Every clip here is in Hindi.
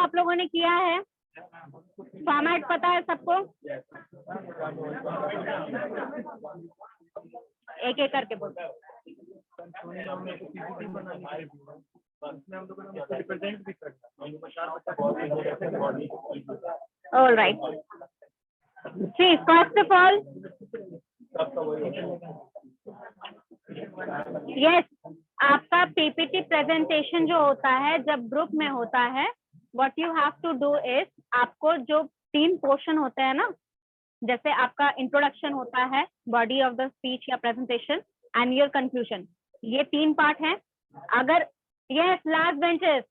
आप लोगों ने किया है? फॉर्मेट पता है सबको? एक एक करके बोलो। All right, see first of all yes, आपका पीपीटी प्रेजेंटेशन जो होता है जब ग्रुप में होता है, what you have to do is, आपको जो 3 पोर्शन होते हैं ना, जैसे आपका इंट्रोडक्शन होता है, बॉडी ऑफ द स्पीच या प्रेजेंटेशन एंड योर कंक्लूजन, ये 3 पार्ट हैं। अगर यस लास्ट बेंचेस,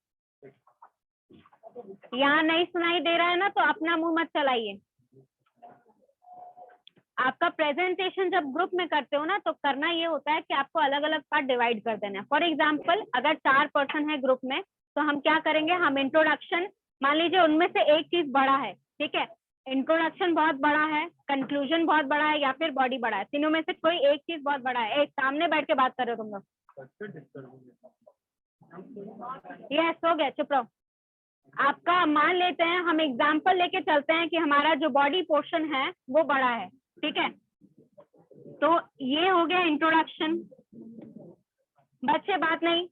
यहाँ नहीं सुनाई दे रहा है ना तो अपना मुंह मत चलाइए। आपका प्रेजेंटेशन जब ग्रुप में करते हो ना तो करना ये होता है कि आपको अलग अलग पार्ट डिवाइड कर देना है। फॉर एग्जाम्पल अगर 4 पर्सन है ग्रुप में तो हम क्या करेंगे, हम इंट्रोडक्शन, मान लीजिए उनमें से एक चीज बड़ा है, ठीक है, इंट्रोडक्शन बहुत बड़ा है, कंक्लूजन बहुत बड़ा है या फिर बॉडी बड़ा है, तीनों में से कोई एक चीज बहुत बड़ा है। एक सामने बैठ के बात कर रहे हो तुम लोग, यस हो गया, चुप रहो। आपका मान लेते हैं, हम एग्जाम्पल लेके चलते हैं कि हमारा जो बॉडी पोर्शन है वो बड़ा है, ठीक है, तो ये हो गया इंट्रोडक्शन। बच्चे बात नहीं,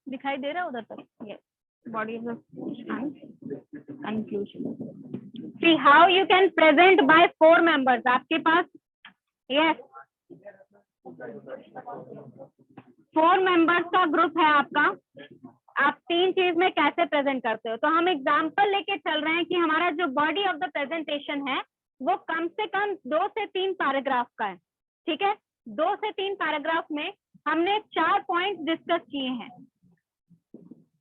दिखाई दे रहा है उधर तक? ये body of the conclusion. See how you can present by 4 members आपके पास, यस 4 मेंबर्स का ग्रुप है आपका। आप 3 चीज में कैसे प्रेजेंट करते हो, तो हम एग्जांपल लेके चल रहे हैं कि हमारा जो बॉडी ऑफ द प्रेजेंटेशन है वो कम से कम 2 से 3 पैराग्राफ का है, ठीक है। 2 से 3 पैराग्राफ में हमने 4 पॉइंट्स डिस्कस किए हैं।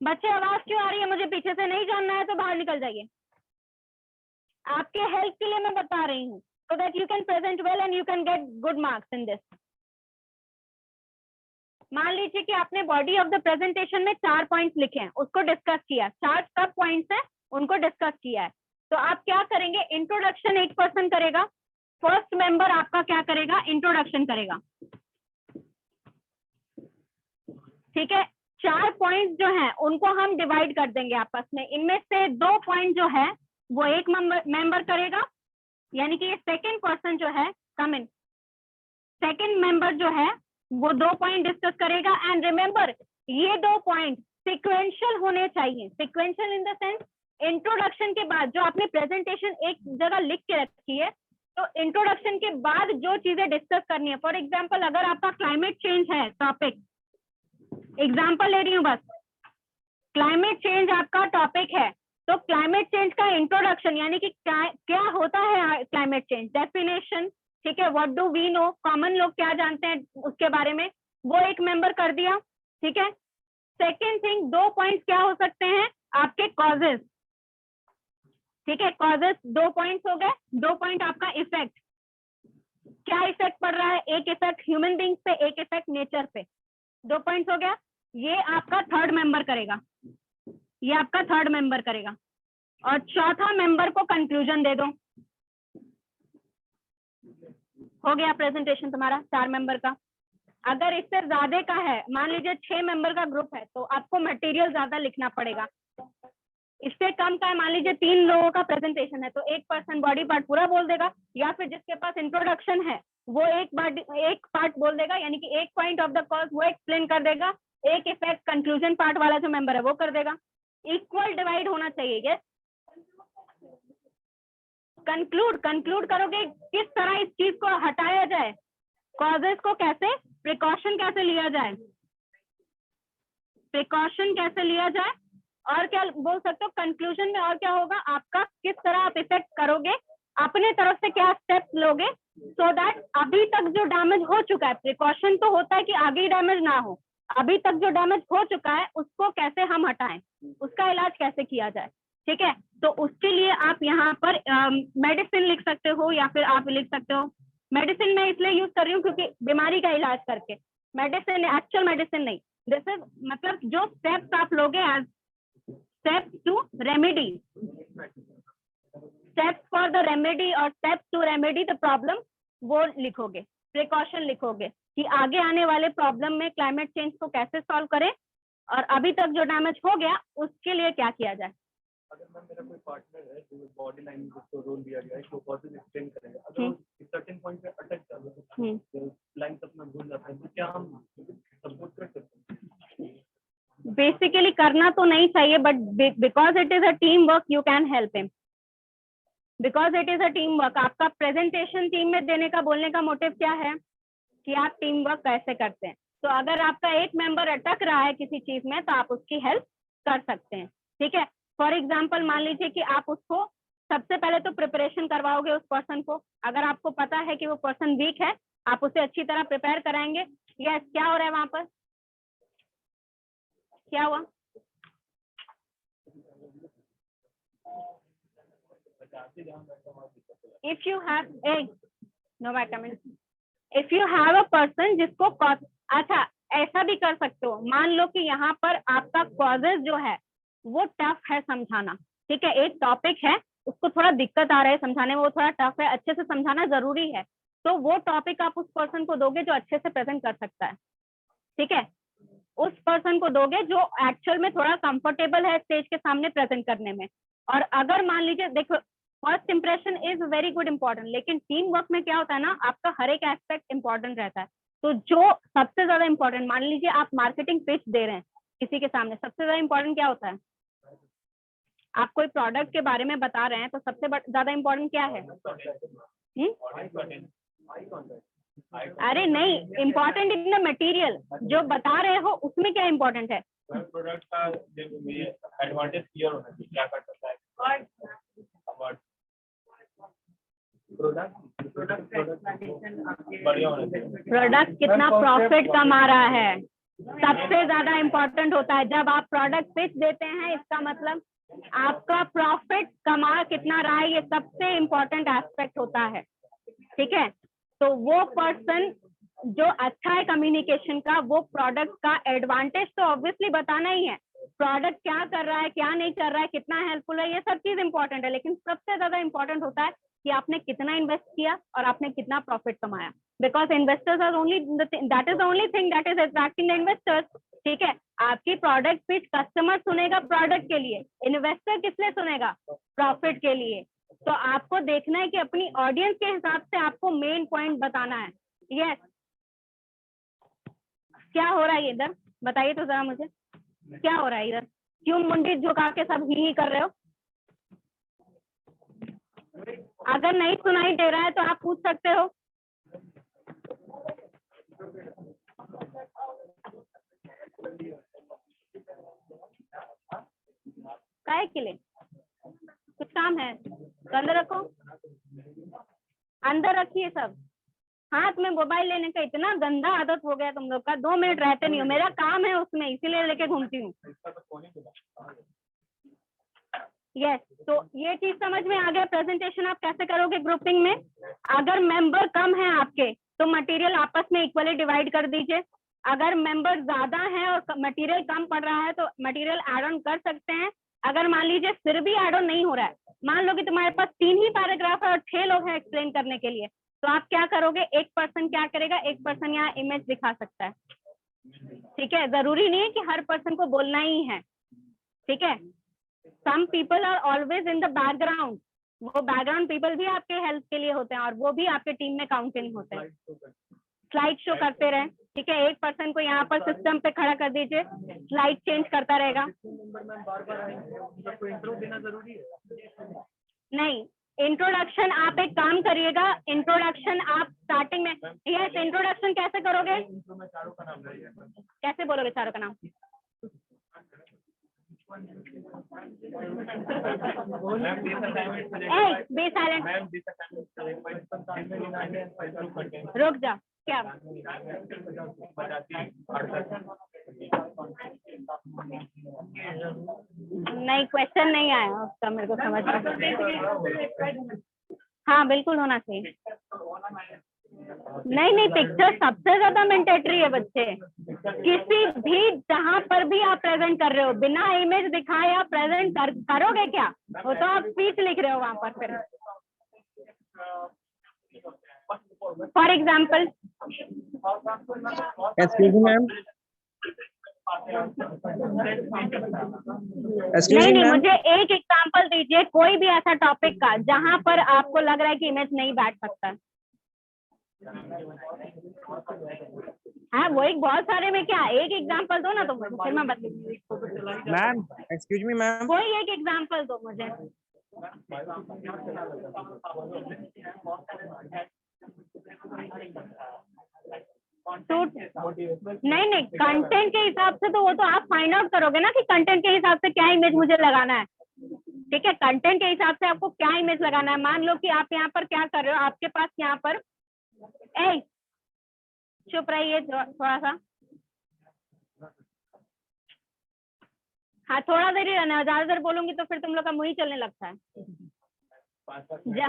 बच्चे आवाज क्यों आ रही है मुझे पीछे से? नहीं जानना है तो बाहर निकल जाइए। आपके हेल्प के लिए मैं बता रही हूँ, so that you can present well and you can get good marks in this. मान लीजिए कि आपने बॉडी ऑफ द प्रेजेंटेशन में 4 पॉइंट्स लिखे हैं, उसको डिस्कस किया, 4 सब पॉइंट्स हैं उनको डिस्कस किया है, तो आप क्या करेंगे, इंट्रोडक्शन एक पर्सन करेगा, फर्स्ट मेंबर आपका क्या करेगा, इंट्रोडक्शन करेगा, ठीक है। 4 पॉइंट्स जो हैं उनको हम डिवाइड कर देंगे आपस में, इनमें से 2 पॉइंट जो है वो एक मेंबर करेगा, यानी कि ये सेकंड पर्सन जो है, कम इन, सेकंड मेंबर जो है वो 2 पॉइंट डिस्कस करेगा। एंड रिमेंबर ये 2 पॉइंट सिक्वेंशियल होने चाहिए। Sequential in the sense, introduction के बाद जो आपने प्रेजेंटेशन एक जगह लिख के रखी है, तो इंट्रोडक्शन के बाद जो चीजें डिस्कस करनी है, फॉर एग्जाम्पल अगर आपका क्लाइमेट चेंज है टॉपिक, एग्जाम्पल ले रही हूँ बस, क्लाइमेट चेंज आपका टॉपिक है, तो क्लाइमेट चेंज का इंट्रोडक्शन यानी कि क्या होता है क्लाइमेट चेंज, डेफिनेशन, ठीक है, what do we know, common लोग क्या जानते हैं उसके बारे में, वो एक मेंबर कर दिया, ठीक है। सेकेंड थिंग, 2 पॉइंट्स क्या हो सकते हैं आपके, कॉजेस, ठीक है, कॉजेस 2 पॉइंट्स हो गए। 2 पॉइंट आपका इफेक्ट, क्या इफेक्ट पड़ रहा है, एक इफेक्ट ह्यूमन बींग्स पे, एक इफेक्ट नेचर पे, 2 पॉइंट्स हो गया। ये आपका थर्ड मेंबर करेगा, ये आपका थर्ड मेंबर करेगा, और चौथा मेंबर को कंक्लूजन दे दो। हो गया प्रेजेंटेशन तुम्हारा 4 मेंबर का। अगर इससे ज्यादा का है, मान लीजिए 6 मेंबर का ग्रुप है, तो आपको मटेरियल ज्यादा लिखना पड़ेगा। इससे कम का है, मान लीजिए 3 लोगों का प्रेजेंटेशन है, तो एक पर्सन बॉडी पार्ट पूरा बोल देगा, या फिर जिसके पास इंट्रोडक्शन है वो एक पार्ट बोल देगा, यानी कि एक पॉइंट ऑफ द कॉज वो एक्सप्लेन कर देगा, एक इफेक्ट कंक्लूजन पार्ट वाला जो मेंबर है वो कर देगा। इक्वल डिवाइड होना चाहिए। यस, कंक्लूड करोगे किस तरह इस चीज को हटाया जाए, कॉजेस को कैसे, प्रिकॉशन कैसे लिया जाए, प्रिकॉशन कैसे लिया जाए, और क्या बोल सकते हो कंक्लूजन में, और क्या होगा आपका, किस तरह आप इफेक्ट करोगे, अपने तरफ से क्या स्टेप्स लोगे, सो दैट अभी तक जो डैमेज हो चुका है, प्रिकॉशन तो होता है कि आगे डैमेज ना हो, अभी तक जो डैमेज हो चुका है उसको कैसे हम हटाएं, उसका इलाज कैसे किया जाए, ठीक है। तो उसके लिए आप यहाँ पर मेडिसिन लिख सकते हो, या फिर आप लिख सकते हो, मेडिसिन मैं इसलिए यूज कर रही हूँ क्योंकि बीमारी का इलाज करके, मेडिसिन एक्चुअल मेडिसिन नहीं, जैसे मतलब जो स्टेप्स आप लोगे as steps to remedy, steps for the remedy और steps to remedy the problem, वो लिखोगे, प्रिकॉशन लिखोगे कि आगे आने वाले प्रॉब्लम में क्लाइमेट चेंज को कैसे सॉल्व करें और अभी तक जो डैमेज हो गया उसके लिए क्या किया जाए। अगर मैम मेरा कोई पार्टनर है जो बॉडी लैंग्वेज को रोल दिया गया है वो कॉजेज एक्सप्लेन करेगा, अगर वो सर्टेन पॉइंट पे अटक जाता है तो लाइन तक में भूल जाता है, तो क्या हम सपोर्ट कर सकते हैं? बेसिकली करना तो नहीं चाहिए, but because it is a team work you can help him, because it is a team work. आपका प्रेजेंटेशन टीम में देने का, बोलने का मोटिव क्या है कि आप टीम वर्क कैसे करते हैं। तो अगर आपका एक मेंबर अटक रहा है किसी चीज में तो आप उसकी हेल्प कर सकते हैं। ठीक है, फॉर एग्जाम्पल मान लीजिए कि आप उसको सबसे पहले तो प्रिपरेशन करवाओगे उस पर्सन को। अगर आपको पता है कि वो पर्सन वीक है, आप उसे अच्छी तरह प्रिपेयर कराएंगे। यस, क्या हो रहा है वहां पर, क्या हुआ? If you have no vitamin, if you have a person जिसको, अच्छा ऐसा भी कर सकते हो, मान लो कि यहाँ पर आपका कॉजेज जो है वो टफ है समझाना। ठीक है, एक टॉपिक है उसको थोड़ा दिक्कत आ रहा है समझाने में, वो थोड़ा टफ है, अच्छे से समझाना जरूरी है, तो वो टॉपिक आप उस पर्सन को दोगे जो अच्छे से प्रेजेंट कर सकता है। ठीक है, उस पर्सन को दोगे जो एक्चुअल में थोड़ा कंफर्टेबल है स्टेज के सामने प्रेजेंट करने में। और अगर मान लीजिए, देखो first impression is very good important, लेकिन टीम वर्क में क्या होता है ना, आपका हर एक एस्पेक्ट इंपॉर्टेंट रहता है। तो जो सबसे ज्यादा इंपॉर्टेंट, मान लीजिए आप मार्केटिंग पिच दे रहे हैं किसी के सामने, सबसे ज्यादा इंपॉर्टेंट क्या होता है? आप कोई प्रोडक्ट के बारे में बता रहे हैं तो सबसे ज्यादा इंपॉर्टेंट क्या है? अरे नहीं, इम्पोर्टेंट इन द मटेरियल, जो बता रहे हो उसमें क्या इम्पोर्टेंट है? प्रोडक्ट का एडवांटेज क्लियर होना चाहिए, क्या कर सकता है प्रोडक्ट कितना प्रॉफिट कमा रहा है, सबसे ज्यादा इम्पोर्टेंट होता है। जब आप प्रोडक्ट पिच देते हैं इसका मतलब आपका प्रॉफिट कमा कितना रहा है, ये सबसे इम्पोर्टेंट एस्पेक्ट होता है। ठीक है, तो वो पर्सन जो अच्छा है कम्युनिकेशन का, वो प्रोडक्ट का एडवांटेज तो ऑब्वियसली बताना ही है, प्रोडक्ट क्या कर रहा है, क्या नहीं कर रहा है, कितना हेल्पफुल है, ये सब चीज इंपॉर्टेंट है। लेकिन सबसे ज्यादा इंपॉर्टेंट होता है कि आपने कितना इन्वेस्ट किया और आपने कितना प्रॉफिट कमाया, because investors are only, that is the only thing that is attracting the investors. ठीक है, आपकी प्रोडक्ट पिच कस्टमर सुनेगा प्रोडक्ट के लिए, इन्वेस्टर किस लिए सुनेगा? प्रॉफिट के लिए। तो आपको देखना है कि अपनी ऑडियंस के हिसाब से आपको मेन पॉइंट बताना है। यस, क्या हो रहा है इधर, बताइए तो जरा मुझे, क्या हो रहा है इधर? क्यों मुंडी झुका के सब ही कर रहे हो? अगर नहीं सुनाई दे रहा है तो आप पूछ सकते हो। काहे के लिए? कुछ काम है तो अंदर रखो, अंदर रखिए सब। हाथ में मोबाइल लेने का इतना गंदा आदत हो गया तुम लोग का, 2 मिनट रहते नहीं हो, मेरा काम है उसमें इसीलिए लेके घूमती हूँ। यस, तो ये चीज समझ में आ गया। प्रेजेंटेशन आप कैसे करोगे ग्रुपिंग में? अगर मेंबर कम है आपके तो मटेरियल आपस में इक्वली डिवाइड कर दीजिए। अगर मेंबर ज्यादा है और मटेरियल कम पड़ रहा है तो मटेरियल ऐड ऑन कर सकते हैं। अगर मान लीजिए फिर भी ऐड ऑन नहीं हो रहा है, मान लो कि तुम्हारे पास 3 ही पैराग्राफ है और 6 लोग हैं एक्सप्लेन करने के लिए, तो आप क्या करोगे? एक पर्सन क्या करेगा, एक पर्सन यहाँ इमेज दिखा सकता है। ठीक है, जरूरी नहीं है कि हर पर्सन को बोलना ही है। ठीक है, some people are always in the background, वो बैकग्राउंड पीपल भी आपके हेल्प के लिए होते हैं और वो भी आपके टीम में काउंटिंग होते हैं। स्लाइड शो करते रहे। ठीक है, एक पर्सन को यहाँ पर सिस्टम पे खड़ा कर दीजिए, स्लाइड चेंज करता रहेगा। नहीं, इंट्रोडक्शन आप एक काम करिएगा, इंट्रोडक्शन आप स्टार्टिंग में, यस, इंट्रोडक्शन कैसे करोगे? कैसे बोलोगे चारों का नाम? बी साइलेंट, रुक जा, क्या? नहीं, क्वेश्चन नहीं आया उसका मेरे को समझ में। हाँ बिल्कुल होना चाहिए। नहीं, पिक्चर सबसे ज्यादा मैंडेटरी है बच्चे, किसी भी जहां पर भी आप प्रेजेंट कर रहे हो, बिना इमेज दिखाए आप प्रेजेंट करोगे क्या? वो तो आप स्पीच लिख रहे हो वहां पर। फिर for example, excuse me ma'am, excuse नहीं मी नहीं, मैम, मुझे एक एग्जाम्पल दीजिए कोई भी ऐसा टॉपिक का जहां पर आपको लग रहा है कि इमेज नहीं बैठ सकता। हाँ वो एक बहुत सारे में क्या, एक एग्जाम्पल दो ना तुम, फिर मैं बता। मैम एक्सक्यूज मी मैम, कोई एक एग्जाम्पल दो मुझे। तो नहीं नहीं, कंटेंट के हिसाब से तो वो तो आप फाइंड आउट करोगे ना कि कंटेंट के हिसाब से क्या इमेज मुझे लगाना है। ठीक है, कंटेंट के हिसाब से आपको क्या इमेज लगाना है। मान लो कि आप यहाँ पर क्या कर रहे हो, आपके पास यहाँ पर, ए चुप रहिए थोड़ा सा, हाँ थोड़ा देर ही रहना है, ज्यादा देर बोलूंगी तो फिर तुम लोग का मुंह ही चलने लगता है।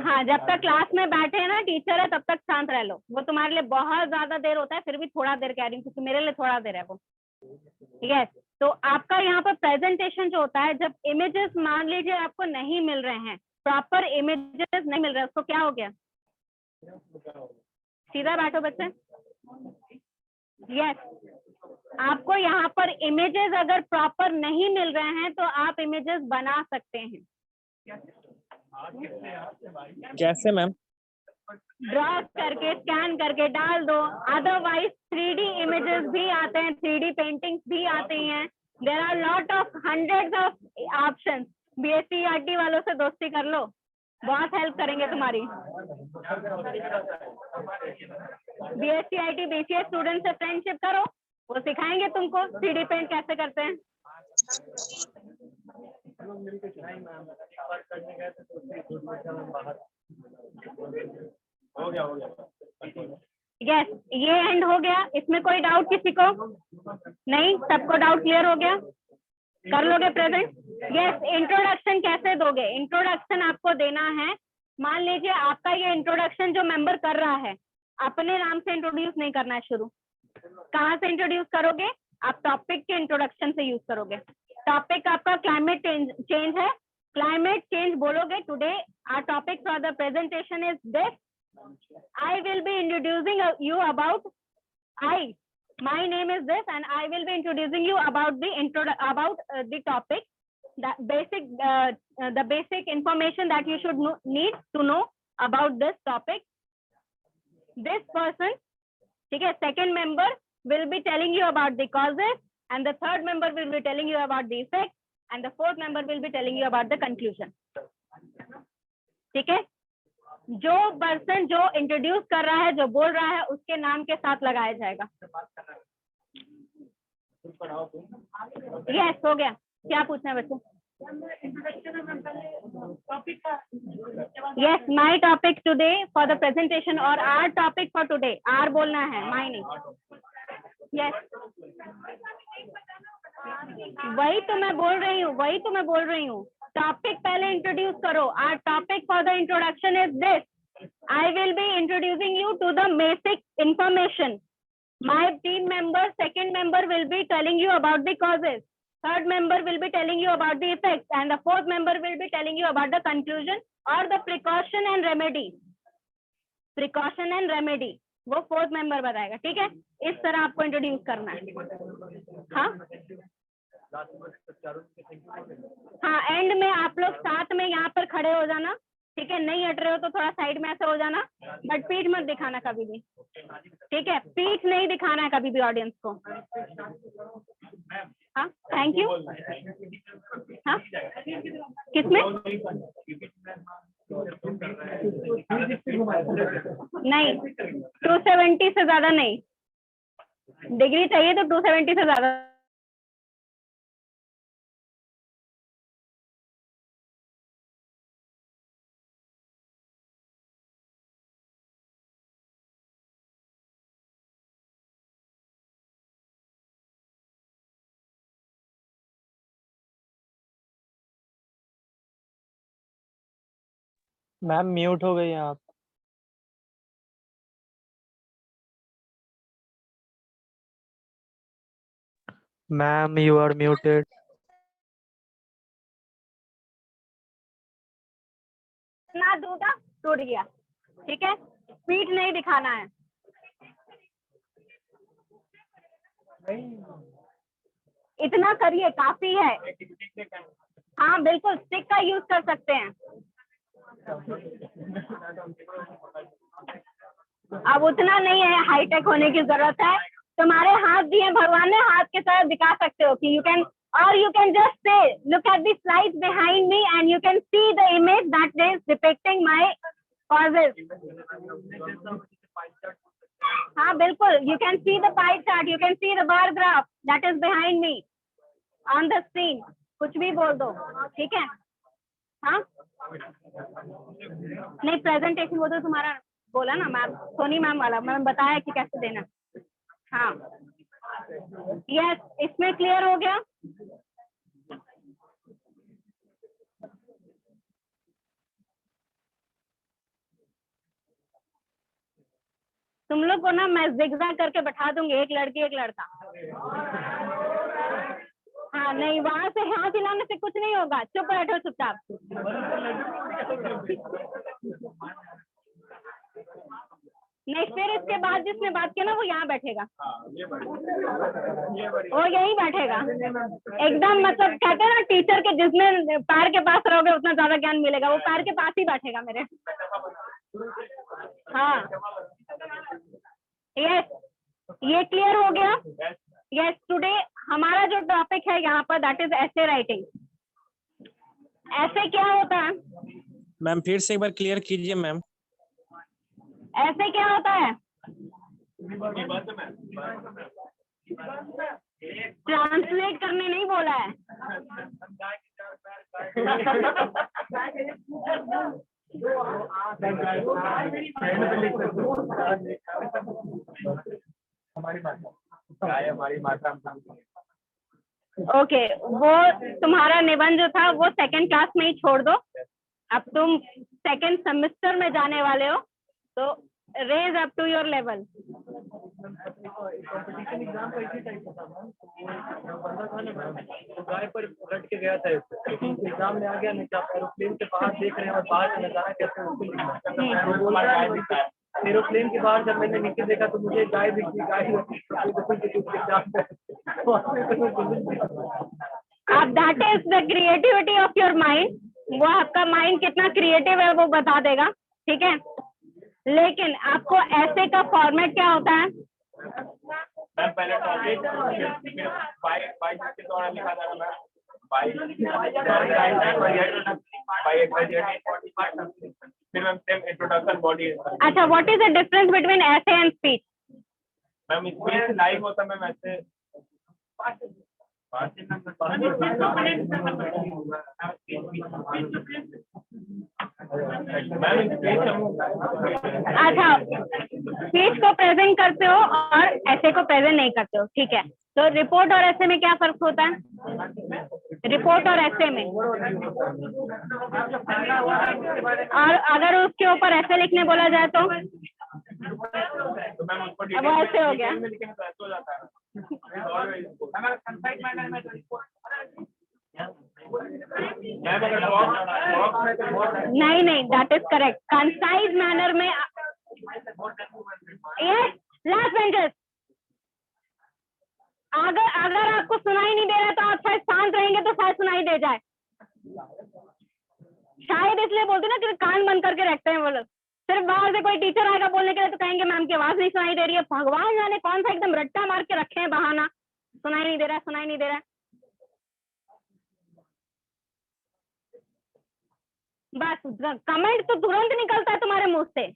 हाँ जब तक क्लास में बैठे हैं ना टीचर है तब तक शांत रह लो, वो तुम्हारे लिए बहुत ज्यादा देर होता है, फिर भी थोड़ा देर कह रही हूँ क्योंकि मेरे लिए थोड़ा देर है वो। ठीक है, तो आपका यहाँ पर प्रेजेंटेशन जो होता है, जब इमेजेस मान लीजिए आपको नहीं मिल रहे हैं, प्रॉपर इमेजेस नहीं मिल रहे, उसको क्या हो गया, सीधा बैठो बच्चे। यस, आपको यहाँ पर इमेजेस अगर प्रॉपर नहीं मिल रहे हैं तो आप इमेजेस बना सकते हैं। कैसे मैम? ड्रॉ करके, स्कैन करके डाल दो, अदरवाइज 3D इमेजेस भी आते हैं, 3D पेंटिंग्स भी आती हैं। There are lot of hundreds of options. BSc वालों से दोस्ती कर लो, बहुत हेल्प करेंगे तुम्हारी। BSc BCA स्टूडेंट से फ्रेंडशिप करो, वो सिखाएंगे तुमको 3D पेंट कैसे करते हैं। यस, ये एंड हो गया, इसमें कोई डाउट किसी को नहीं? सबको डाउट क्लियर हो गया? कर लोगे प्रेजेंट? यस, इंट्रोडक्शन कैसे दोगे? इंट्रोडक्शन आपको देना है, मान लीजिए आपका ये इंट्रोडक्शन जो मेंबर कर रहा है, अपने नाम से इंट्रोड्यूस नहीं करना है शुरू। कहाँ से इंट्रोड्यूस करोगे? आप टॉपिक के इंट्रोडक्शन से यूज करोगे। टॉपिक आपका क्लाइमेट चेंज है, क्लाइमेट चेंज बोलोगे, today our topic for the presentation is this, I will be introducing you about my name is this and I will be introducing you about the topic, the basic information that you should need to know about this topic. This person, ठीक है, second member will be telling you about the causes and the third member will be telling you about the effect and the fourth member will be telling you about the conclusion. ठीक है, जो पर्सन जो इंट्रोड्यूस कर रहा है, जो बोल रहा है, उसके नाम के साथ लगाया जाएगा। यस, हो गया। क्या पूछना है बच्चों? Yes, my topic today for the presentation और आवर टॉपिक फॉर टुडे, आर बोलना है, माय नहीं। यस, वही तो मैं बोल रही हूँ, टॉपिक पहले इंट्रोड्यूस करो। Our topic for the introduction is this, I will be introducing you to the basic information. My team member, second member will be telling you about the causes, third member will be telling you about the effects, and the fourth member will be telling you about the conclusion or the precaution and remedy. Precaution and remedy वो फोर्थ मेंबर बताएगा। ठीक है, इस तरह आपको इंट्रोड्यूस करना है। हाँ, एंड में आप लोग साथ में यहाँ पर खड़े हो जाना। ठीक है, नहीं हट रहे हो तो थोड़ा साइड में ऐसे हो जाना, बट पीठ मत दिखाना कभी भी। ठीक है, पीठ नहीं दिखाना है कभी भी ऑडियंस को। हाँ, थैंक यू। हाँ, किसमें? नहीं, 270 से ज्यादा नहीं, डिग्री चाहिए तो 270 से ज्यादा। मैम म्यूट हो गई हैं आप। Ma'am you are muted. ना दूंगा, टूट गया। ठीक है, पीठ नहीं दिखाना है। इतना करिए, काफी है। हाँ बिल्कुल, स्टिक का यूज कर सकते हैं। अब उतना नहीं है, हाईटेक होने की जरूरत है। तुम्हारे हाथ दिए भगवान ने, हाथ के साथ दिखा सकते हो कि यू कैन, और you can just say look at the slides behind me and you can see the image that is depicting my causes. हाँ बिल्कुल, you can see the pie chart, you can see the bar graph that is behind me on the screen. कुछ भी बोल दो, ठीक है? हाँ नहीं, प्रेजेंटेशन वो तो तुम्हारा बोला ना मैम, सोनी मैम वाला, मैंने बताया कि कैसे देना। हाँ यस, इसमें क्लियर हो गया। तुम लोग को ना मैं जिगजैग करके बैठा दूंगी, एक लड़की एक लड़का। हाँ नहीं, वहां से हाथ हिलाने से कुछ नहीं होगा, चुप बैठो चुपचाप। नहीं, फिर इसके बाद जिसने बात किया ना वो यहाँ बैठेगा, वो यही बैठेगा एकदम, मतलब कहते हैं ना टीचर के जिसमें पैर के पास रहोगे उतना ज्यादा ज्ञान मिलेगा, वो पैर के पास ही बैठेगा मेरे। हाँ यस, ये क्लियर हो गया। यस, टुडे हमारा जो टॉपिक है यहाँ पर दैट इज ऐसे राइटिंग। ऐसे क्या होता है मैम? फिर से एक बार क्लियर कीजिए मैम। ऐसे क्या होता है? ट्रांसलेट करने नहीं बोला है। ओके, वो तुम्हारा निबंध जो था वो सेकंड क्लास में ही छोड़ दो। अब तुम सेकंड सेमेस्टर में जाने वाले हो, तो raise up to your level. Competition exam का इसी टाइप का था मैम। बंदा था ना मैम, तो गाय पर रट के गया था, एग्जाम में आ गया नहीं, आप एरोप्लेन के बाहर देख रहे हैं और बाहर का नजारा कैसे एरोप्लेन के बाहर जब मैंने नीचे देखा तो मुझे गाय दिखी, गाय अब that is the creativity of your mind. वो आपका माइंड कितना क्रिएटिव है वो बता देगा, ठीक है? लेकिन आपको ऐसे का फॉर्मेट क्या होता है? पहले टॉपिक के द्वारा लिखा जा रहा है, फिर मैम सेम इंट्रोडक्शन बॉडी। अच्छा, what is the difference between essay and speech? Ma'am speech live होता है मैम, ऐसे अच्छा, स्पीच को प्रेजेंट करते हो और ऐसे को प्रेजेंट नहीं करते हो, ठीक है? तो रिपोर्ट और ऐसे में क्या फर्क होता है? रिपोर्ट और ऐसे में, और अगर उसके ऊपर ऐसे लिखने बोला जाए तो मैम उसको अब ऐसे हो गया। ऐसे हो जाता है। नहीं नहीं, that is correct. Concise manner में, यस, लास्ट बेंचेस। अगर आपको सुनाई नहीं दे रहा तो आप शायद शांत रहेंगे तो शायद सुनाई दे जाए। शायद इसलिए बोलते ना कि कान बंद करके रखते हैं वो लोग। सिर्फ बाहर से कोई टीचर आएगा बोलने के लिए तो कहेंगे मैम की आवाज नहीं सुनाई दे रही है। भगवान जाने कौन सा एकदम रट्टा मार के रखे हैं बहाना, सुनाई नहीं दे रहा, सुनाई नहीं दे रहा। बस कमेंट तो तुरंत निकलता है तुम्हारे मुंह से।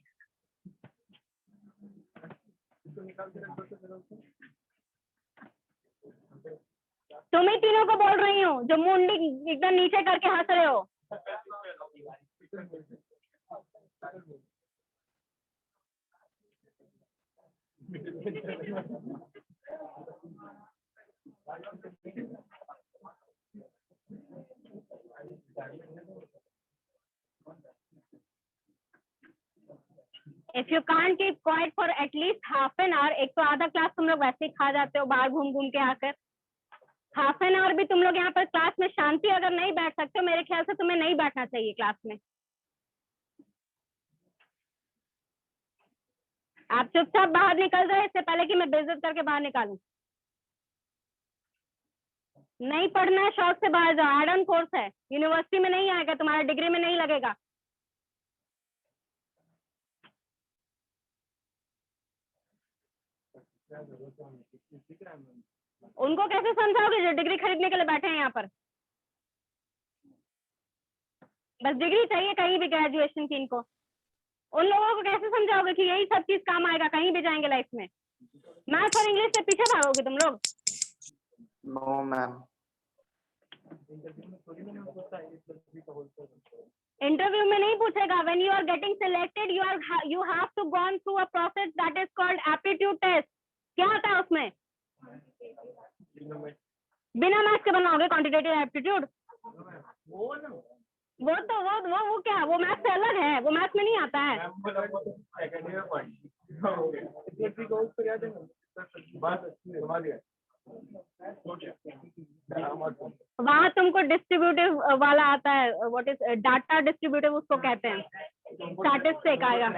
तुम ही तीनों को बोल रही हूँ जो मुंडी एकदम नीचे करके हंस रहे हो। If you can't keep quiet for at least half an hour, एक तो आधा क्लास तुम लोग वैसे ही खा जाते हो बाहर घूम घूम के आकर। हाफ एन आवर भी तुम लोग यहाँ पर क्लास में शांति अगर नहीं बैठ सकते हो, मेरे ख्याल से तुम्हें नहीं बैठना चाहिए क्लास में। आप चुपचाप बाहर निकल जाए इससे पहले कि मैं बेइज्जत करके बाहर निकालूं। नहीं पढ़ना है शौक से बाहर जाओ, एड ऑन कोर्स है, यूनिवर्सिटी में नहीं आएगा, तुम्हारा डिग्री में नहीं लगेगा। उनको कैसे समझाओगे जो डिग्री खरीदने के लिए बैठे हैं यहाँ पर? बस डिग्री चाहिए कहीं भी ग्रेजुएशन की इनको। उन लोगों को कैसे समझाओगे कि यही सब चीज काम आएगा कहीं भी जाएंगे लाइफ में? मैथ्स और इंग्लिश से पीछे भागोगे तुम लोग। No ma'am. इंटरव्यू में नहीं पूछेगा। When you are getting selected you have to gone through a process that is called aptitude test. क्या आता है उसमें? बिना मैथ्स के बनाओगे क्वांटिटेटिव एप्टीट्यूड? वो क्या, वो मैथ्स से अलग है, वो मैथ्स में नहीं आता है। वहाँ तुमको डिस्ट्रीब्यूटिव वाला आता है, व्हाट इज डाटा डिस्ट्रीब्यूटिव उसको कहते हैं, स्टैटिस्टिक आएगा।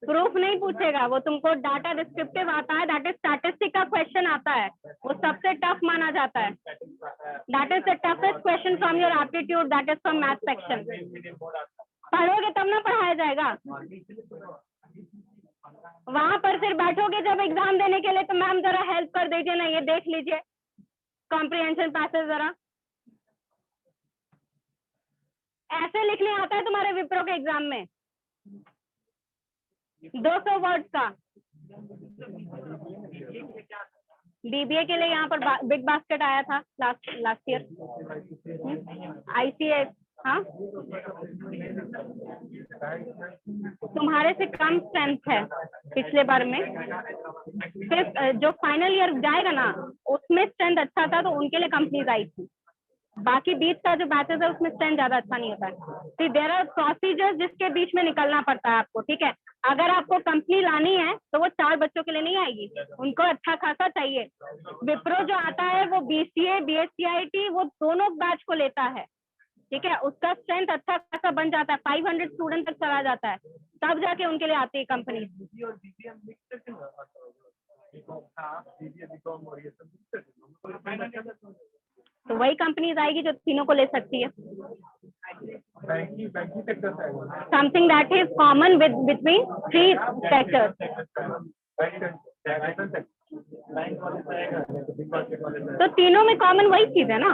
प्रूफ नहीं पूछेगा वो, तुमको डाटा डिस्क्रिप्टिव आता है, दैट इज स्टैटिस्टिक का क्वेश्चन आता है, वो सबसे टफ माना जाता है। That is the toughest question from your aptitude, that is from math section. पढ़ोगे तब ना पढ़ाया जाएगा। वहां पर फिर बैठोगे जब एग्जाम देने के लिए तो मैम जरा हेल्प कर दीजिए ना, ये देख लीजिए कॉम्प्रिहेंशन पैसेज जरा। ऐसे लिखने आता है तुम्हारे विप्रो के एग्जाम में 200 वर्ड्स का। बीबीए के लिए यहाँ पर बिग बास्केट आया था लास्ट ईयर, ICS। हाँ, तुम्हारे से कम स्ट्रेंथ है पिछले बार में। सिर्फ जो फाइनल ईयर जाएगा ना उसमें स्ट्रेंथ अच्छा था तो उनके लिए कंपनीज आई थी। बाकी बीच का जो बैचेस है उसमें स्ट्रेंथ ज्यादा अच्छा नहीं होता है। देयर आर प्रोसीजर्स जिसके बीच में निकलना पड़ता है आपको, ठीक है। अगर आपको कंपनी लानी है तो वो 4 बच्चों के लिए नहीं आएगी, उनको अच्छा खासा चाहिए। विप्रो जो आता है वो BCA BSCIT वो दोनों बैच को लेता है, ठीक है। उसका स्ट्रेंथ अच्छा खासा बन जाता है, 500 स्टूडेंट तक चला जाता है, तब जाके उनके लिए आती है कंपनी। तो वही कंपनीज आएगी जो तीनों को ले सकती है। Something that is common with between 3 sectors. तो तीनों में कॉमन वही चीज है ना।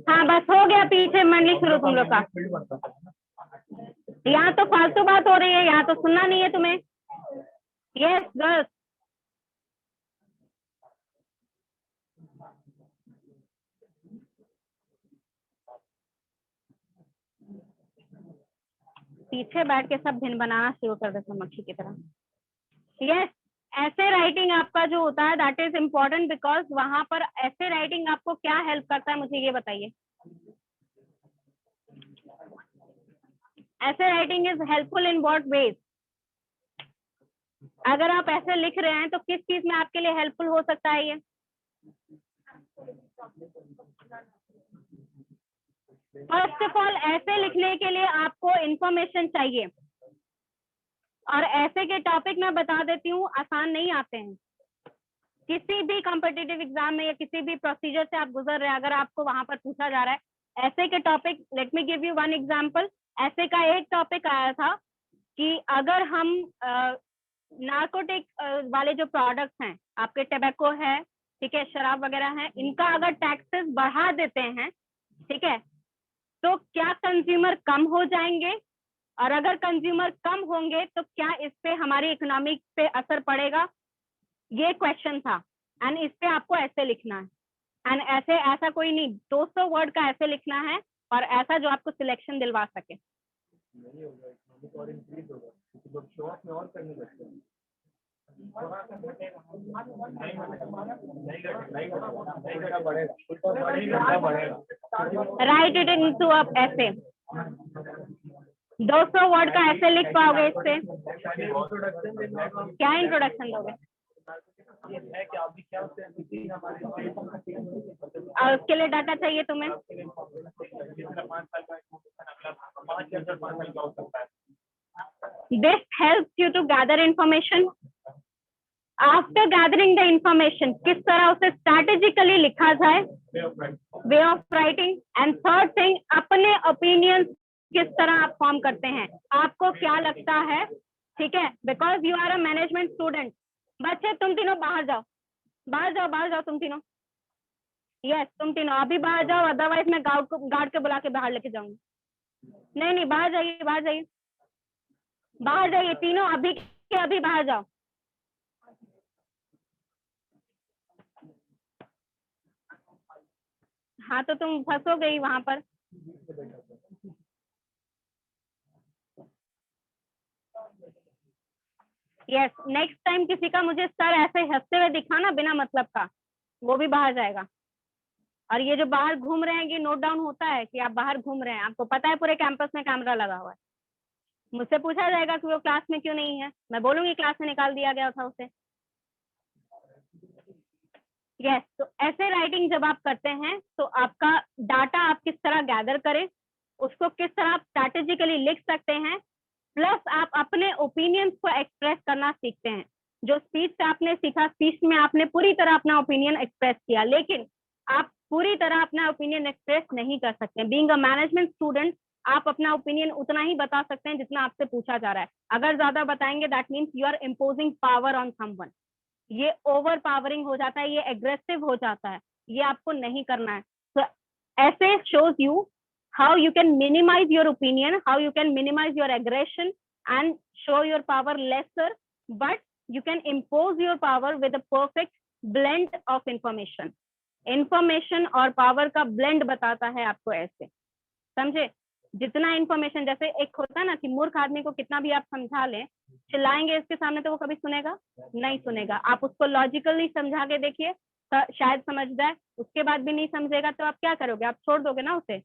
हाँ बस हो गया, पीछे मंडली शुरू तुम लोग का। यहाँ तो फालतू बात हो रही है, यहाँ तो सुनना नहीं है तुम्हें। यस बस पीछे बैठ के सब भिन बनाना शुरू कर देते मक्खी की तरह। यस, ऐसे राइटिंग आपका जो होता है दैट इज इम्पोर्टेंट बिकॉज वहां पर ऐसे राइटिंग आपको क्या हेल्प करता है मुझे ये बताइए। ऐसे writing is helpful in what ways? अगर आप ऐसे लिख रहे हैं तो किस चीज में आपके लिए हेल्पफुल हो सकता है ये? फर्स्ट ऑफ ऑल ऐसे लिखने के लिए आपको इंफॉर्मेशन चाहिए, और ऐसे के टॉपिक मैं बता देती हूँ आसान नहीं आते हैं। किसी भी कॉम्पिटिटिव एग्जाम में या किसी भी प्रोसीजर से आप गुजर रहे हैं, अगर आपको वहां पर पूछा जा रहा है ऐसे के topic, let me give you one example. ऐसे का एक टॉपिक आया था कि अगर हम नार्कोटिक वाले जो प्रोडक्ट्स हैं, आपके टबैको है, ठीक है, शराब वगैरह है, इनका अगर टैक्सेस बढ़ा देते हैं, ठीक है, तो क्या कंज्यूमर कम हो जाएंगे? और अगर कंज्यूमर कम होंगे तो क्या इस पे हमारी इकोनॉमी पे असर पड़ेगा? ये क्वेश्चन था। एंड इस पे आपको ऐसे लिखना है। एंड ऐसे ऐसा कोई नहीं, 200 वर्ड का ऐसे लिखना है, और ऐसा जो आपको सिलेक्शन दिलवा सके। नहीं होगा, इकोनॉमिक और इंक्रीज होगा, लोग शो ऑफ में और करने लगते हैं। राइट इट इनटू अ ऐसे। 200 वर्ड का ऐसे लिख पाओगे इससे? क्या इंट्रोडक्शन दोगे? ये है कि अभी क्या होता है कि हमारे और उसके लिए डाटा चाहिए तुम्हें? 5 साल का अगला 5 या 5 साल का हो सकता है। This helps you to gather information. After gathering the information, किस तरह उसे strategically लिखा जाए, way of writing, and third thing, अपने opinions किस तरह आप फॉर्म करते हैं, आपको क्या लगता है, ठीक है? Because you are a management student. बच्चे तुम तीनों बाहर जाओ, बाहर जाओ तुम तीनों। यस, तुम तीनों अभी बाहर जाओ, अदरवाइज मैं गार्ड के बुला के बाहर लेके जाऊंगी। नहीं, बाहर जाइए तीनों, अभी के अभी बाहर जाओ। हाँ तो तुम फंसो गई वहां पर। यस, नेक्स्ट टाइम किसी का मुझे सर ऐसे हंसते हुए दिखाना बिना मतलब का, वो भी बाहर जाएगा। और ये जो बाहर घूम रहे हैं, ये नोट डाउन होता है कि आप बाहर घूम रहे हैं। आपको पता है पूरे कैंपस में कैमरा लगा हुआ है। मुझसे पूछा जाएगा कि वो क्लास में क्यों नहीं है, मैं बोलूंगी क्लास में निकाल दिया गया था उसे। यस, तो ऐसे राइटिंग जब आप करते हैं तो आपका डाटा आप किस तरह गैदर करें, उसको किस तरह आप स्ट्रैटेजिकली लिख सकते हैं, प्लस आप अपने ओपिनियंस को एक्सप्रेस करना सीखते हैं। जो स्पीच से आपने सीखा, स्पीच में आपने पूरी तरह अपना ओपिनियन एक्सप्रेस किया, लेकिन आप पूरी तरह अपना ओपिनियन एक्सप्रेस नहीं कर सकते। बीइंग अ मैनेजमेंट स्टूडेंट, आप अपना ओपिनियन उतना ही बता सकते हैं जितना आपसे पूछा जा रहा है। अगर ज्यादा बताएंगे that means you are imposing power on someone. ये ओवर पावरिंग हो जाता है, ये एग्रेसिव हो जाता है, ये आपको नहीं करना है। तो ऐसे shows you how you can minimize your opinion, how you can minimize your aggression and show your power lesser, but you can impose your power with a perfect blend of information. Information और पावर का blend बताता है आपको, ऐसे समझे? जितना इंफॉर्मेशन, जैसे एक होता है ना कि मूर्ख आदमी को कितना भी आप समझा लें, चिल्लाएंगे इसके सामने तो वो कभी सुनेगा नहीं सुनेगा। आप उसको लॉजिकली समझा के देखिए, शायद समझ जाए। उसके बाद भी नहीं समझेगा तो आप क्या करोगे? आप छोड़ दोगे ना उसे।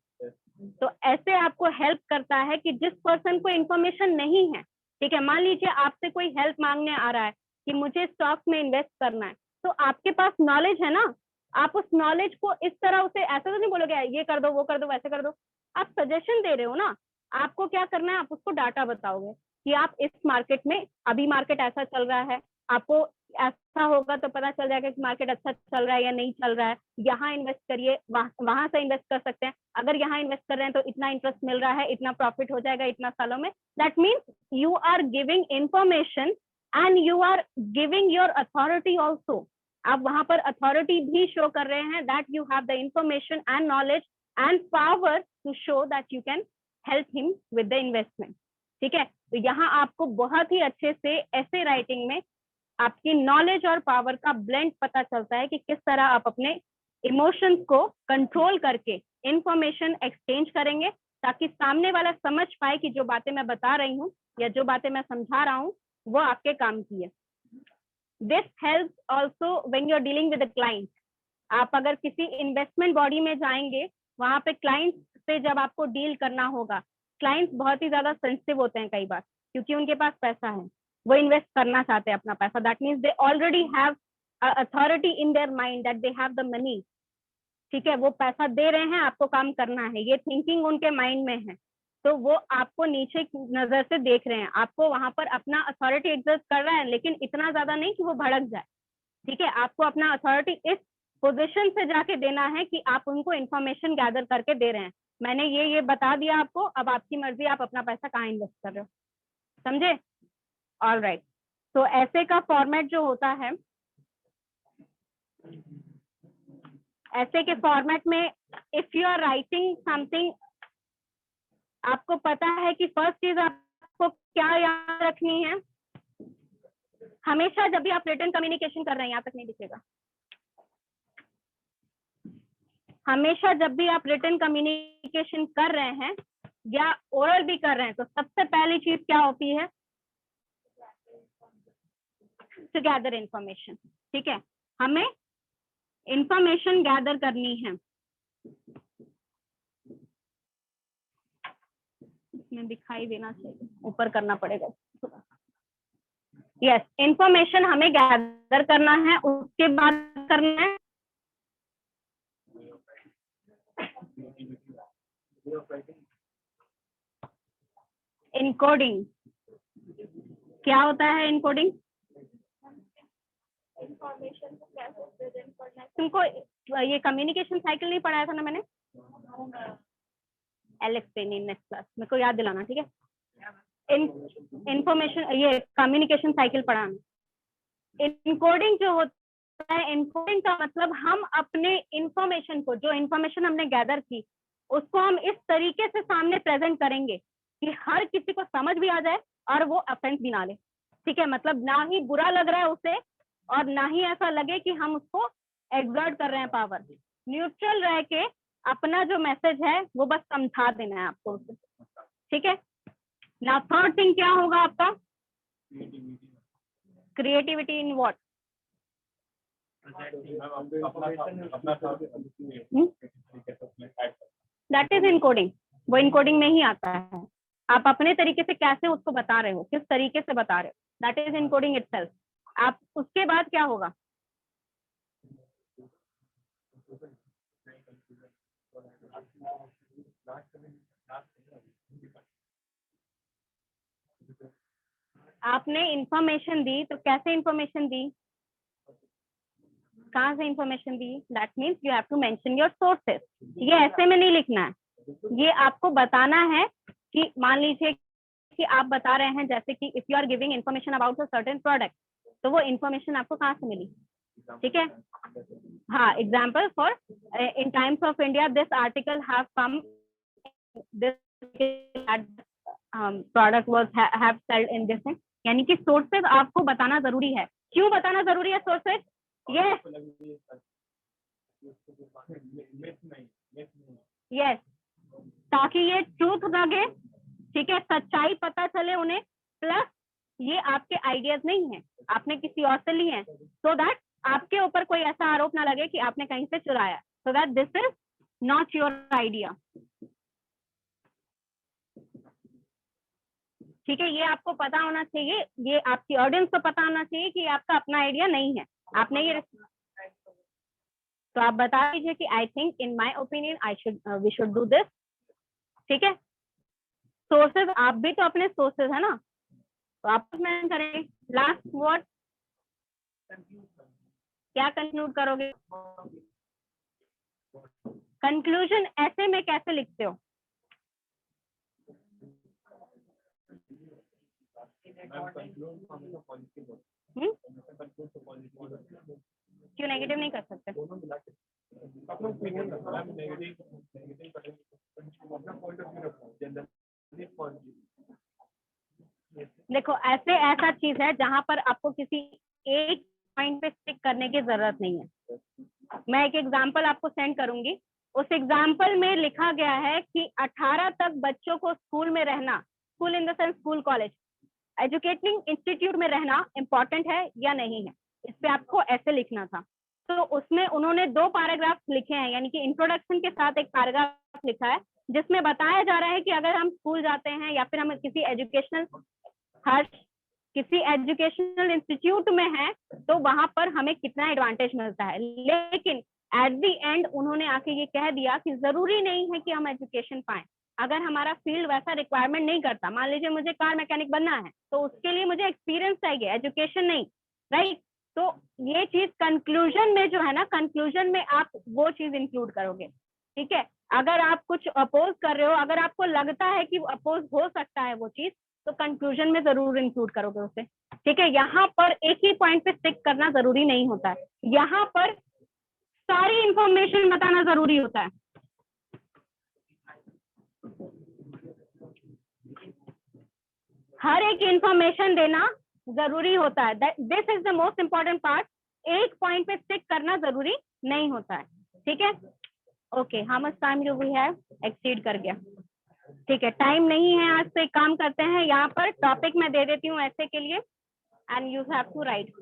तो ऐसे आपको हेल्प करता है कि जिस पर्सन को इंफॉर्मेशन नहीं है, ठीक है, मान लीजिए आपसे कोई हेल्प मांगने आ रहा है कि मुझे स्टॉक में इन्वेस्ट करना है, तो आपके पास नॉलेज है ना, आप उस नॉलेज को इस तरह उसे ऐसा तो नहीं बोलोगे ये कर दो, वो कर दो, वैसे कर दो। आप सजेशन दे रहे हो ना, आपको क्या करना है, आप उसको डाटा बताओगे कि आप इस मार्केट में, अभी मार्केट ऐसा चल रहा है, आपको ऐसा होगा तो पता चल जाएगा कि मार्केट अच्छा चल रहा है या नहीं चल रहा है, यहाँ इन्वेस्ट करिए, वहां से इन्वेस्ट कर सकते हैं, अगर यहाँ इन्वेस्ट कर रहे हैं तो इतना इंटरेस्ट मिल रहा है, इतना प्रॉफिट हो जाएगा इतना सालों में। That means you are giving information and you are giving your authority also. आप वहां पर अथॉरिटी भी शो कर रहे हैं, that you have the information and knowledge and power to show that you can help him with the investment. ठीक है, तो यहाँ आपको बहुत ही अच्छे से ऐसे राइटिंग में आपकी नॉलेज और पावर का ब्लेंड पता चलता है कि किस तरह आप अपने इमोशंस को कंट्रोल करके इंफॉर्मेशन एक्सचेंज करेंगे, ताकि सामने वाला समझ पाए कि जो बातें मैं बता रही हूँ या जो बातें मैं समझा रहा हूँ वो आपके काम की है। This helps also when you are dealing with the client. आप अगर किसी इन्वेस्टमेंट बॉडी में जाएंगे, वहां पे क्लाइंट से जब आपको डील करना होगा, क्लाइंट्स बहुत ही ज्यादा सेंसिटिव होते हैं कई बार, क्योंकि उनके पास पैसा है, वो इन्वेस्ट करना चाहते हैं अपना पैसा। That means they already have authority in their mind that they have the money. ठीक है, वो पैसा दे रहे हैं, आपको काम करना है, ये थिंकिंग उनके माइंड में है, तो वो आपको नीचे नजर से देख रहे हैं, आपको वहां पर अपना अथॉरिटी एग्जर्ट कर रहा है, लेकिन इतना ज्यादा नहीं कि वो भड़क जाए। ठीक है, आपको अपना अथॉरिटी इस पोजीशन से जाके देना है कि आप उनको इंफॉर्मेशन गैदर करके दे रहे हैं, मैंने ये बता दिया आपको, अब आपकी मर्जी, आप अपना पैसा कहाँ इन्वेस्ट कर रहे हो। समझे? All right. तो ऐसे का फॉर्मेट जो होता है, ऐसे के फॉर्मेट में if you are writing something, आपको पता है कि फर्स्ट चीज आपको क्या याद रखनी है, हमेशा जब भी आप रिटन कम्युनिकेशन कर रहे हैं, यहाँ तक नहीं दिखेगा, हमेशा जब भी आप रिटन कम्युनिकेशन कर रहे हैं या ओरल भी कर रहे हैं, तो सबसे पहली चीज क्या होती है? To gather information. ठीक है, हमें इंफॉर्मेशन गैदर करनी है। इसमें दिखाई देना चाहिए, ऊपर करना पड़ेगा। यस, इंफॉर्मेशन हमें गैदर करना है, उसके बाद करना है इनकोडिंग। क्या होता है इनकोडिंग? तुमको ये कम्युनिकेशन साइकिल नहीं पढ़ाया था ना मैंने? एक्सप्लेन इन नेक्स्ट क्लास, मेरे को याद दिलाना, ठीक है। इंफॉर्मेशन, ये कम्युनिकेशन साइकिल पढ़ाना। इनकोडिंग जो होता है, इनकोडिंग का मतलब हम अपने इंफॉर्मेशन को, जो इंफॉर्मेशन हमने गैदर की, उसको हम इस तरीके से सामने प्रेजेंट करेंगे कि हर किसी को समझ भी आ जाए और वो ऑफेंस भी ना ले, ठीक है। मतलब ना ही बुरा लग रहा है उसे और ना ही ऐसा लगे कि हम उसको एक्सर्ट कर रहे हैं पावर। न्यूट्रल रह के अपना जो मैसेज है वो बस समझा देना है आपको उसे, ठीक है। नाउ थर्ड थिंग क्या होगा आपका? Creativity in what? That is encoding. वो इनकोडिंग में ही आता है। आप अपने तरीके से कैसे उसको बता रहे हो, किस तरीके से बता रहे हो, दैट इज इनकोडिंग इटसेल्फ। आप उसके बाद क्या होगा? आपने इंफॉर्मेशन दी, तो कैसे इंफॉर्मेशन दी, कहाँ से इंफॉर्मेशन दी? That means you have to mention your sources. ये ऐसे में नहीं लिखना है, ये आपको बताना है कि मान लीजिए कि आप बता रहे हैं, जैसे कि if you are giving information about a certain product, तो वो इंफॉर्मेशन आपको कहाँ से मिली, ठीक है। हाँ, example for in times of India this article have come, this product was have sailed in this, यानी कि सोर्सेज आपको बताना जरूरी है। क्यों बताना जरूरी है सोर्सेज? यस यस, ताकि ये ट्रूथ लगे, ठीक है, सच्चाई पता चले उन्हें, प्लस ये आपके आइडियाज नहीं है, आपने किसी और से लिए हैं, सो दैट आपके ऊपर कोई ऐसा आरोप ना लगे कि आपने कहीं से चुराया, so that this is not your idea, ठीक है। ये आपको पता होना चाहिए, ये आपकी ऑडियंस को पता होना चाहिए कि आपका अपना आइडिया नहीं है, आपने ये, तो आप बता दीजिए कि I think in my opinion I should, we should do this, ठीक है। सोर्सेज, आप भी तो अपने सोर्सेज है ना, तो आप मेंशन करेंगे। लास्ट वर्ड क्या कंक्लूड करोगे? कंक्लूजन ऐसे में कैसे लिखते हो? क्यों नेगेटिव नहीं कर सकते? देखो, ऐसा चीज है जहां पर आपको किसी एक पॉइंट पे स्टिक करने की जरूरत नहीं है। मैं एक एग्जांपल आपको सेंड करूंगी, उस एग्जांपल में लिखा गया है कि 18 तक बच्चों को स्कूल में रहना, school in the sense school college, educating institute में रहना इम्पोर्टेंट है या नहीं है, इस पे आपको ऐसे लिखना था। तो उसमें उन्होंने 2 पैराग्राफ लिखे हैं, यानी कि इंट्रोडक्शन के साथ एक पैराग्राफ लिखा है जिसमें बताया जा रहा है कि अगर हम स्कूल जाते हैं या फिर हम किसी एजुकेशनल इंस्टीट्यूट में है तो वहां पर हमें कितना एडवांटेज मिलता है। लेकिन एट द एंड उन्होंने आके ये कह दिया कि जरूरी नहीं है कि हम एजुकेशन पाएं, अगर हमारा फील्ड वैसा रिक्वायरमेंट नहीं करता। मान लीजिए मुझे कार मैकेनिक बनना है तो उसके लिए मुझे एक्सपीरियंस चाहिए, एजुकेशन नहीं, राइट। तो ये चीज कंक्लूजन में जो है ना, कंक्लूजन में आप वो चीज इंक्लूड करोगे, ठीक है। अगर आप कुछ अपोज कर रहे हो, अगर आपको लगता है कि अपोज हो सकता है वो चीज, तो कंक्लूजन में जरूर इंक्लूड करोगे उसे, ठीक है। यहाँ पर एक ही पॉइंट पे स्टिक करना जरूरी नहीं होता है, यहाँ पर सारी इंफॉर्मेशन बताना जरूरी होता है। हर एक इंफॉर्मेशन देना जरूरी होता है, this is the most important part. एक पॉइंट पे स्टिक करना जरूरी नहीं होता है, ठीक है। Okay, how much time do we have? Exceed कर गया, ठीक है, टाइम नहीं है आज, तो एक काम करते हैं, यहाँ पर टॉपिक मैं दे देती हूँ ऐसे के लिए, and you have to write.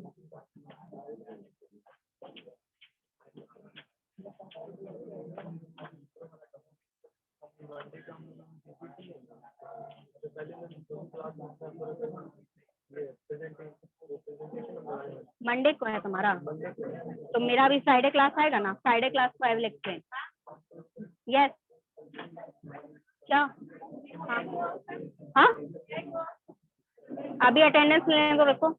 Monday को है तुम्हारा, तो मेरा भी फ्राइडे क्लास आएगा ना, फ्राइडे क्लास को आई विल एक्सप्लेन। यस क्या? हाँ हाँ, अभी अटेंडेंस लेने को रखो।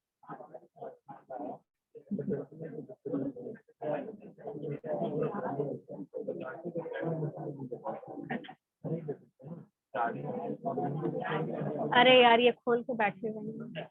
अरे यार ये खोल के बैठे हुए हैं।